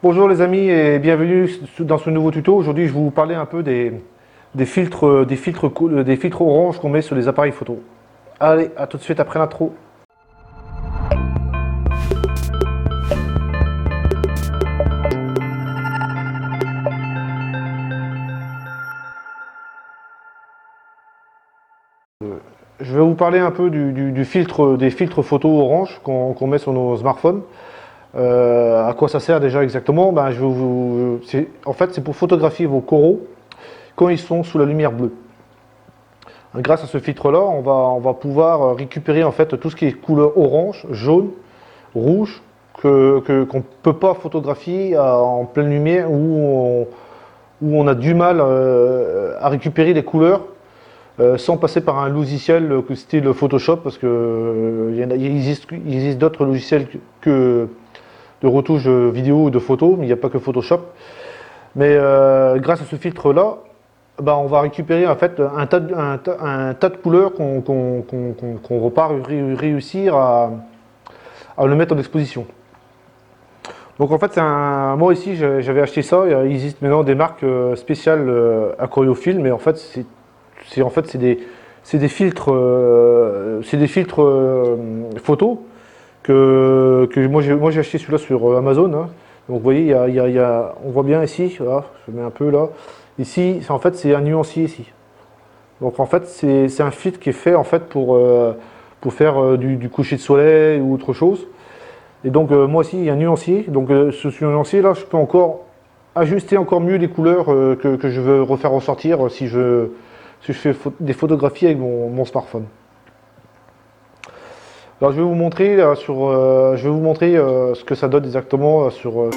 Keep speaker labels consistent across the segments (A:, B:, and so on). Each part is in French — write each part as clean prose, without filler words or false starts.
A: Bonjour les amis et bienvenue dans ce nouveau tuto. Aujourd'hui je vais vous parler un peu des filtres orange qu'on met sur les appareils photo. Allez, à tout de suite après l'intro. Je vais vous parler un peu des filtres photo orange qu'on met sur nos smartphones. À quoi ça sert déjà exactement? En fait, c'est pour photographier vos coraux quand ils sont sous la lumière bleue. Grâce à ce filtre-là, on va pouvoir récupérer en fait tout ce qui est couleur orange, jaune, rouge, qu'on ne peut pas photographier en pleine lumière où on a du mal à récupérer les couleurs sans passer par un logiciel style Photoshop, parce que il existe d'autres logiciels que de retouche vidéo ou de photos, mais il n'y a pas que Photoshop. Mais grâce à ce filtre-là, on va récupérer en fait un tas de couleurs qu'on ne va pas réussir à le mettre en exposition. Donc en fait, moi ici j'avais acheté ça. Il existe maintenant des marques spéciales aquariophiles, mais en fait c'est des filtres, photos que moi j'ai acheté celui-là sur Amazon. Hein. Donc vous voyez, on voit bien ici, là, je mets un peu là. Ici, en fait, c'est un nuancier ici. Donc en fait, c'est un filtre qui est fait en fait pour faire du coucher de soleil ou autre chose. Et donc moi aussi, il y a un nuancier. Donc ce nuancier là, je peux encore ajuster encore mieux les couleurs que je veux refaire ressortir si je fais des photographies avec mon smartphone. Alors je vais vous montrer ce que ça donne exactement sur.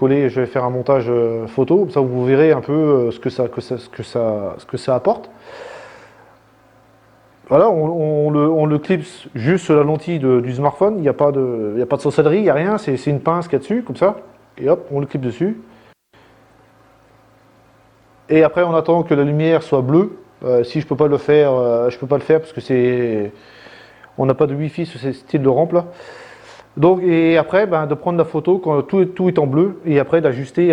A: Je vais faire un montage photo, comme ça vous verrez un peu ce que ça apporte. Voilà, on le clipse juste sur la lentille du smartphone, il n'y a pas de sorcellerie, il n'y a rien, c'est une pince qu'il y a dessus, comme ça, et hop, on le clipse dessus. Et après on attend que la lumière soit bleue. Si je peux pas le faire, parce que on n'a pas de wifi sur ce style de rampe là. Donc, et après, de prendre la photo quand tout est en bleu, et après d'ajuster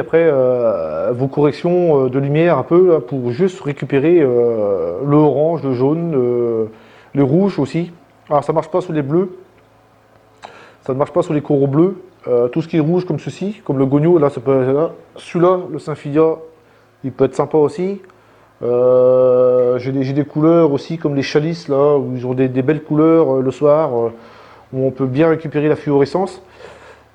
A: vos corrections de lumière un peu là, pour juste récupérer le orange, le jaune, le rouge aussi. Alors ça marche pas sur les bleus, ça ne marche pas sur les coraux bleus. Tout ce qui est rouge comme ceci, comme le gogno, là ça peut être là. Celui-là, le Symphidia, il peut être sympa aussi. J'ai des couleurs aussi comme les chalices là, où ils ont des belles couleurs le soir. Où on peut bien récupérer la fluorescence.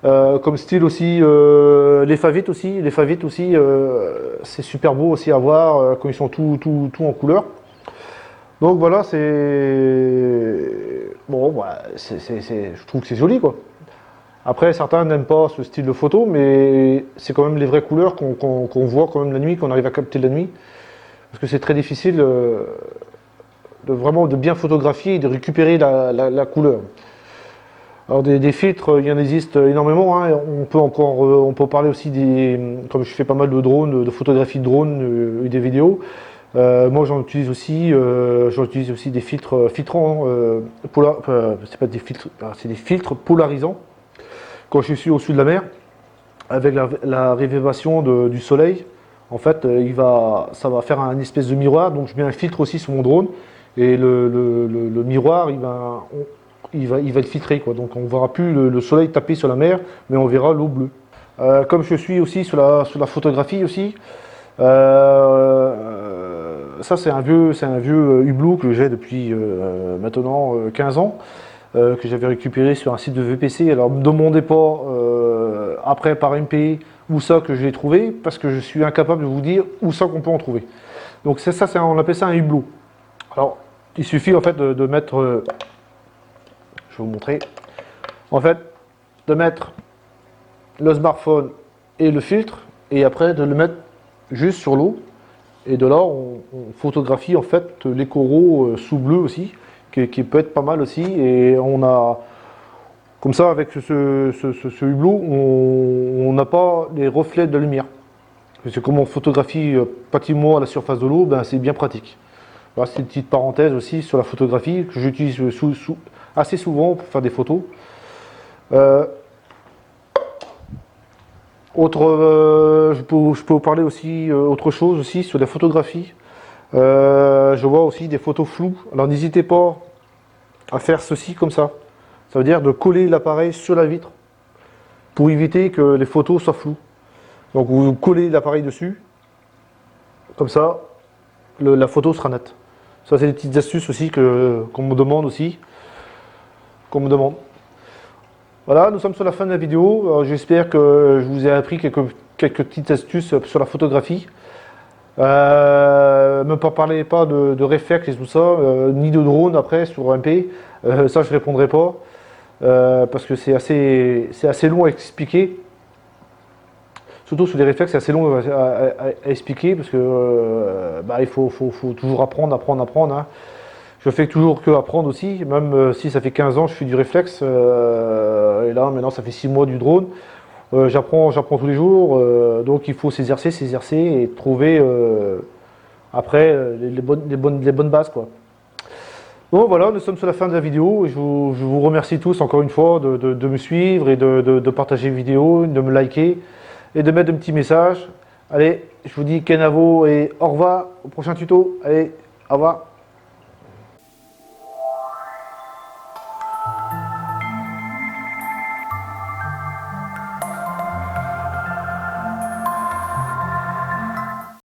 A: Comme style aussi, les favites aussi. Les favites aussi, c'est super beau aussi à voir quand ils sont tout en couleur. Donc voilà, bon, je trouve que c'est joli quoi. Après, certains n'aiment pas ce style de photo, mais c'est quand même les vraies couleurs qu'on voit quand même la nuit, qu'on arrive à capter la nuit. Parce que c'est très difficile de bien photographier et de récupérer la couleur. Alors des filtres, il y en existe énormément, hein. On peut parler aussi comme je fais pas mal de drones, de photographie de drones et des vidéos. Moi j'en utilise aussi des filtres filtrants, c'est pas des filtres, c'est des filtres polarisants. Quand je suis au-dessus de la mer, avec la révérbération du soleil, en fait, ça va faire un espèce de miroir. Donc je mets un filtre aussi sur mon drone et le miroir, il va être filtré, quoi. Donc on ne verra plus le soleil taper sur la mer, mais on verra l'eau bleue. Comme je suis aussi sur la photographie aussi, ça c'est un vieux hublot que j'ai depuis maintenant 15 ans, que j'avais récupéré sur un site de VPC. Alors ne me demandez pas après par MP où ça que je l'ai trouvé, parce que je suis incapable de vous dire où ça qu'on peut en trouver. Donc on appelle ça un hublot. Alors il suffit en fait de mettre, je vais vous montrer, en fait de mettre le smartphone et le filtre, et après de le mettre juste sur l'eau, et de là on photographie en fait les coraux sous bleu aussi, qui peut être pas mal aussi, et on a comme ça avec ce hublot on n'a pas les reflets de la lumière, parce que comme on photographie pratiquement à la surface de l'eau, ben c'est bien pratique. Voilà, c'est une petite parenthèse aussi sur la photographie que j'utilise assez souvent pour faire des photos. Je peux vous parler aussi autre chose aussi sur la photographie. Je vois aussi des photos floues. Alors n'hésitez pas à faire ceci comme ça. Ça veut dire de coller l'appareil sur la vitre pour éviter que les photos soient floues. Donc vous collez l'appareil dessus, comme ça, la photo sera nette. Ça c'est des petites astuces aussi qu'on me demande aussi. Voilà, nous sommes sur la fin de la vidéo. J'espère que je vous ai appris quelques petites astuces sur la photographie. Ne parlez pas de réflexe et tout ça, ni de drone après sur MP. Ça je répondrai pas parce que c'est assez long à expliquer. Surtout sur les réflexes, c'est assez long à expliquer parce que il faut toujours apprendre. Hein. Je fais toujours que apprendre aussi, même si ça fait 15 ans que je fais du réflexe, et là maintenant ça fait 6 mois du drone. J'apprends tous les jours, donc il faut s'exercer et trouver après les bonnes bases, quoi. Bon voilà, nous sommes sur la fin de la vidéo. Je vous remercie tous encore une fois de me suivre et de partager les vidéos, de me liker et de mettre un petit message. Allez, je vous dis Kenavo et au revoir au prochain tuto. Allez, au revoir.